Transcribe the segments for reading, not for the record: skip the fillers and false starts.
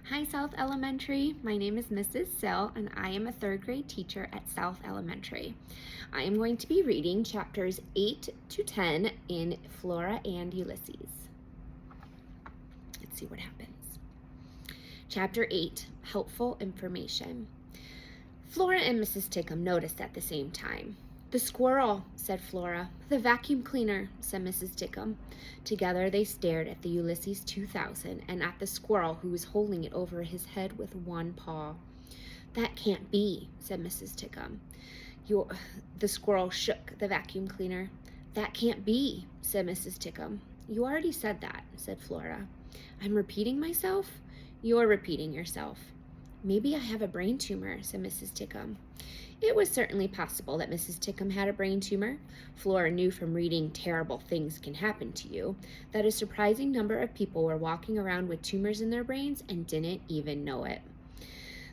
Hi, South Elementary. My name is Mrs. Sill, and I am a third grade teacher at South Elementary. I am going to be reading chapters 8 to 10 in Flora and Ulysses. Let's see what happens. Chapter 8, Helpful Information. Flora and Mrs. Tickum noticed at the same time. "The squirrel," said Flora. "The vacuum cleaner," said Mrs. Tickum. Together they stared at the Ulysses 2000 and at the squirrel who was holding it over his head with one paw. "That can't be," said Mrs. Tickum. The squirrel shook the vacuum cleaner. "That can't be," said Mrs. Tickum. "You already said that," said Flora. "I'm repeating myself?" "You're repeating yourself." "Maybe I have a brain tumor," said Mrs. Tickum. It was certainly possible that Mrs. Tickum had a brain tumor. Flora knew from reading Terrible Things Can Happen to You that a surprising number of people were walking around with tumors in their brains and didn't even know it.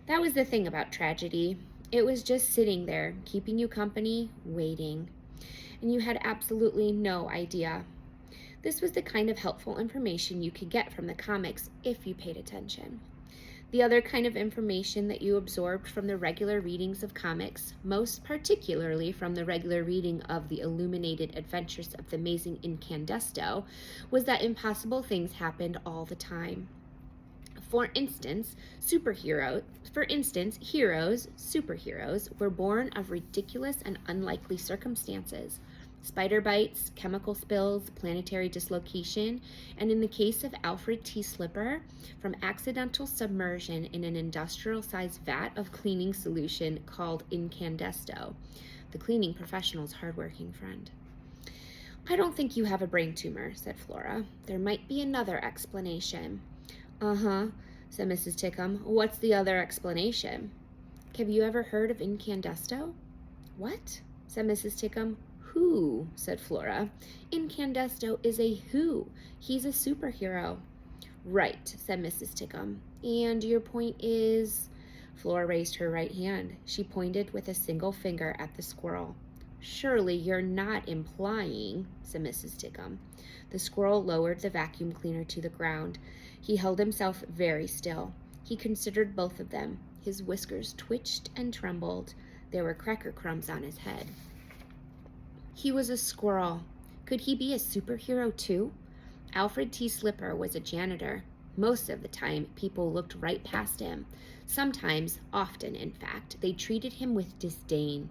That was the thing about tragedy. It was just sitting there, keeping you company, waiting. And you had absolutely no idea. This was the kind of helpful information you could get from the comics if you paid attention. The other kind of information that you absorbed from the regular readings of comics, most particularly from the regular reading of the illuminated adventures of the amazing Incandesto, was that impossible things happened all the time. For instance, superheroes were born of ridiculous and unlikely circumstances. Spider bites, chemical spills, planetary dislocation, and in the case of Alfred T. Slipper, from accidental submersion in an industrial-sized vat of cleaning solution called Incandesto, the cleaning professional's hardworking friend. "I don't think you have a brain tumor," said Flora. "There might be another explanation." "Uh-huh," said Mrs. Tickum. "What's the other explanation?" "Have you ever heard of Incandesto?" "What?" said Mrs. Tickum. "Who?" said Flora. "Incandesto is a who. He's a superhero." "Right," said Mrs. Tickum. "And your point is?" Flora raised her right hand. She pointed with a single finger at the squirrel. "Surely you're not implying," said Mrs. Tickum. The squirrel lowered the vacuum cleaner to the ground. He held himself very still. He considered both of them. His whiskers twitched and trembled. There were cracker crumbs on his head. He was a squirrel. Could he be a superhero too? Alfred T. Slipper was a janitor. Most of the time, people looked right past him. Sometimes, often in fact, they treated him with disdain.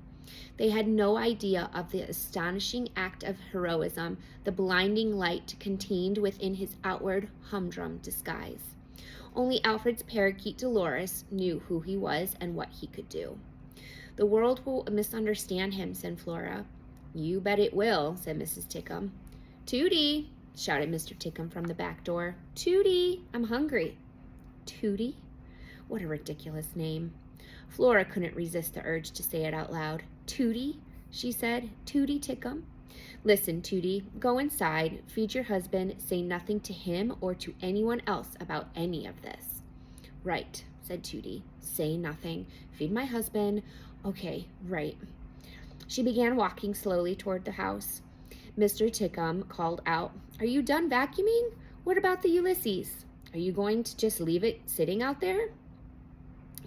They had no idea of the astonishing act of heroism, the blinding light contained within his outward humdrum disguise. Only Alfred's parakeet Dolores knew who he was and what he could do. "The world will misunderstand him," said Flora. "You bet it will," said Mrs. Tickum. "Tootie!" shouted Mr. Tickum from the back door. "Tootie, I'm hungry." Tootie? What a ridiculous name. Flora couldn't resist the urge to say it out loud. "Tootie," she said. "Tootie Tickum. Listen, Tootie, go inside, feed your husband, say nothing to him or to anyone else about any of this." "Right," said Tootie. "Say nothing. Feed my husband. Okay, right." She began walking slowly toward the house. Mr. Tickum called out, "Are you done vacuuming? What about the Ulysses? Are you going to just leave it sitting out there?"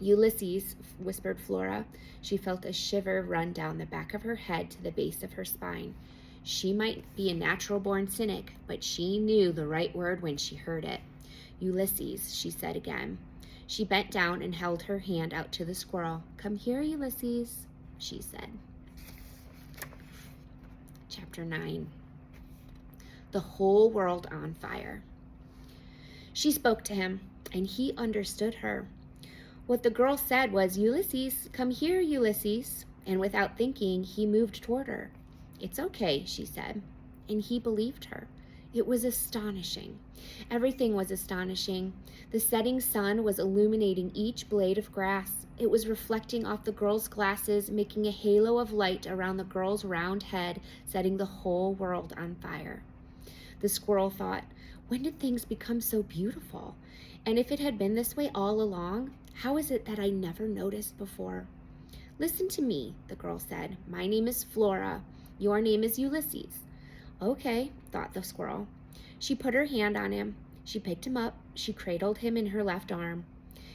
"Ulysses," whispered Flora. She felt a shiver run down the back of her head to the base of her spine. She might be a natural-born cynic, but she knew the right word when she heard it. "Ulysses," she said again. She bent down and held her hand out to the squirrel. "Come here, Ulysses," she said. Chapter 9. The Whole World on Fire. She spoke to him, and he understood her. What the girl said was, "Ulysses, come here, Ulysses," and without thinking, he moved toward her. "It's okay," she said, and he believed her. It was astonishing. Everything was astonishing. The setting sun was illuminating each blade of grass. It was reflecting off the girl's glasses, making a halo of light around the girl's round head, setting the whole world on fire. The squirrel thought, when did things become so beautiful? And if it had been this way all along, how is it that I never noticed before? "Listen to me," the girl said. "My name is Flora. Your name is Ulysses." "Okay," thought the squirrel. She put her hand on him. She picked him up. She cradled him in her left arm.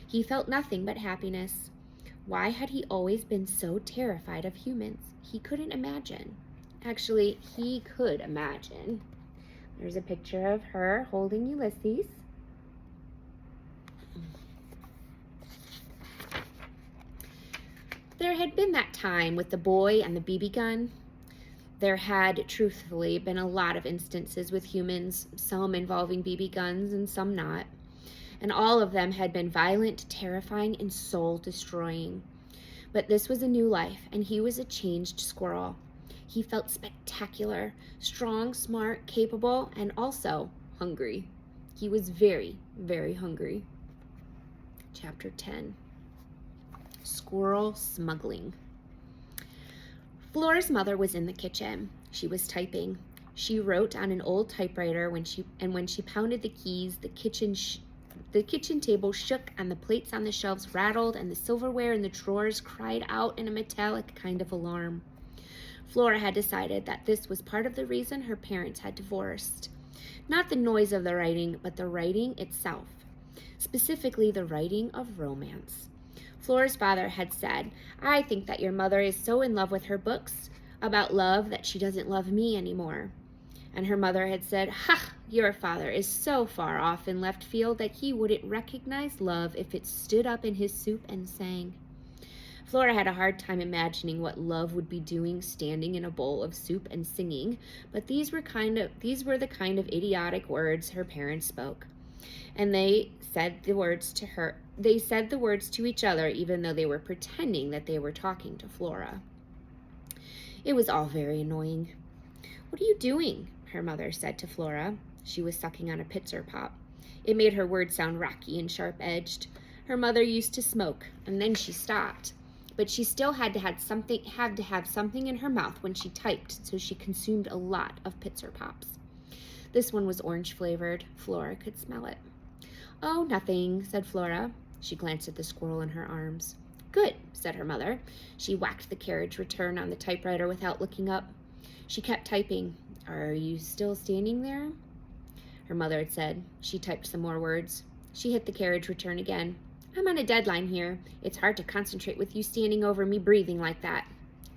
He felt nothing but happiness. Why had he always been so terrified of humans? He couldn't imagine. Actually, he could imagine. There's a picture of her holding Ulysses. There had been that time with the boy and the BB gun. There had, truthfully, been a lot of instances with humans, some involving BB guns and some not. And all of them had been violent, terrifying, and soul-destroying. But this was a new life, and he was a changed squirrel. He felt spectacular, strong, smart, capable, and also hungry. He was very, very hungry. Chapter 10. Squirrel smuggling. Flora's mother was in the kitchen. She was typing. She wrote on an old typewriter when she pounded the keys, the kitchen table shook and the plates on the shelves rattled and the silverware in the drawers cried out in a metallic kind of alarm. Flora had decided that this was part of the reason her parents had divorced. Not the noise of the writing, but the writing itself. Specifically, the writing of romance. Flora's father had said, "I think that your mother is so in love with her books about love that she doesn't love me anymore." And her mother had said, "Ha, your father is so far off in left field that he wouldn't recognize love if it stood up in his soup and sang." Flora had a hard time imagining what love would be doing standing in a bowl of soup and singing, but these were the kind of idiotic words her parents spoke. And they said the words to each other even though they were pretending that they were talking to Flora. It was all very annoying. "What are you doing?" her mother said to Flora. She was sucking on a pitcher pop. It made her words sound rocky and sharp-edged. Her mother used to smoke, and then she stopped. But she still had to have something in her mouth when she typed, so she consumed a lot of pitcher pops. This one was orange-flavored. Flora could smell it. "Oh, nothing," said Flora. She glanced at the squirrel in her arms. "Good," said her mother. She whacked the carriage return on the typewriter without looking up. She kept typing. "Are you still standing there?" Her mother had said. She typed some more words. She hit the carriage return again. "I'm on a deadline here. It's hard to concentrate with you standing over me breathing like that."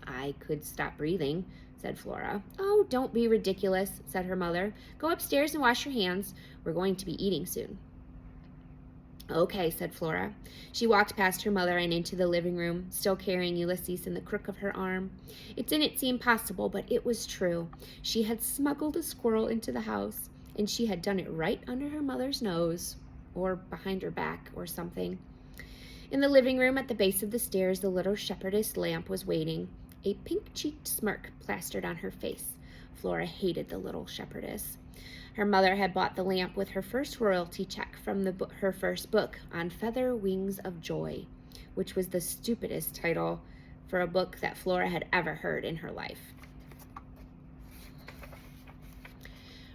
"I could stop breathing," said Flora. "Oh, don't be ridiculous," said her mother. "Go upstairs and wash your hands. We're going to be eating soon." "Okay," said Flora. She walked past her mother and into the living room, still carrying Ulysses in the crook of her arm. It didn't seem possible, but it was true. She had smuggled a squirrel into the house, and she had done it right under her mother's nose, or behind her back, or something. In the living room at the base of the stairs, the little shepherdess lamp was waiting, a pink-cheeked smirk plastered on her face. Flora hated the little shepherdess. Her mother had bought the lamp with her first royalty check from her first book, On Feather Wings of Joy, which was the stupidest title for a book that Flora had ever heard in her life.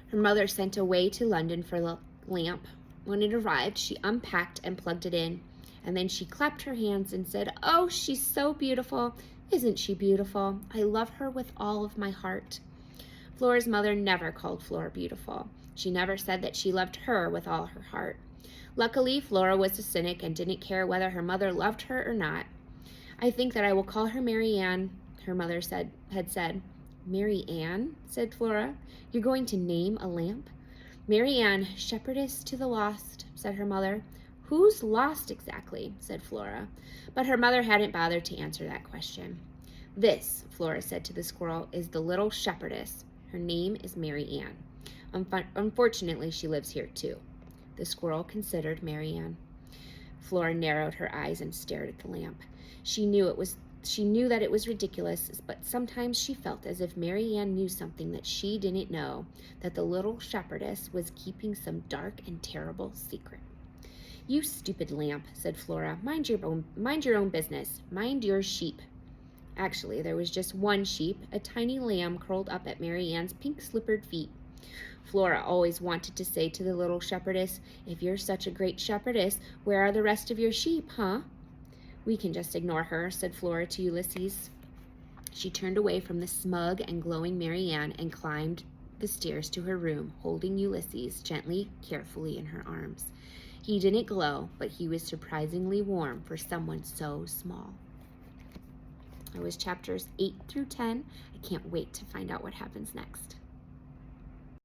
Her mother sent away to London for the lamp. When it arrived, she unpacked and plugged it in, and then she clapped her hands and said, "Oh, she's so beautiful. Isn't she beautiful? I love her with all of my heart." Flora's mother never called Flora beautiful. She never said that she loved her with all her heart. Luckily, Flora was a cynic and didn't care whether her mother loved her or not. "I think that I will call her Mary Ann," her mother had said. "Mary Ann?" said Flora. "You're going to name a lamp?" "Mary Ann, shepherdess to the lost," said her mother. "Who's lost exactly?" said Flora. But her mother hadn't bothered to answer that question. "This," Flora said to the squirrel, "is the little shepherdess. Her name is Mary Ann. Unfortunately, she lives here too." The squirrel considered Mary Ann. Flora narrowed her eyes and stared at the lamp. She knew that it was ridiculous, but sometimes she felt as if Mary Ann knew something that she didn't know, that the little shepherdess was keeping some dark and terrible secret. "You stupid lamp," said Flora. Mind your own business. Mind your sheep." Actually, there was just one sheep, a tiny lamb curled up at Mary Ann's pink-slippered feet. Flora always wanted to say to the little shepherdess, "If you're such a great shepherdess, where are the rest of your sheep, huh?" "We can just ignore her," said Flora to Ulysses. She turned away from the smug and glowing Mary Ann and climbed the stairs to her room, holding Ulysses gently, carefully in her arms. He didn't glow, but he was surprisingly warm for someone so small. That was chapters 8 through 10. I can't wait to find out what happens next.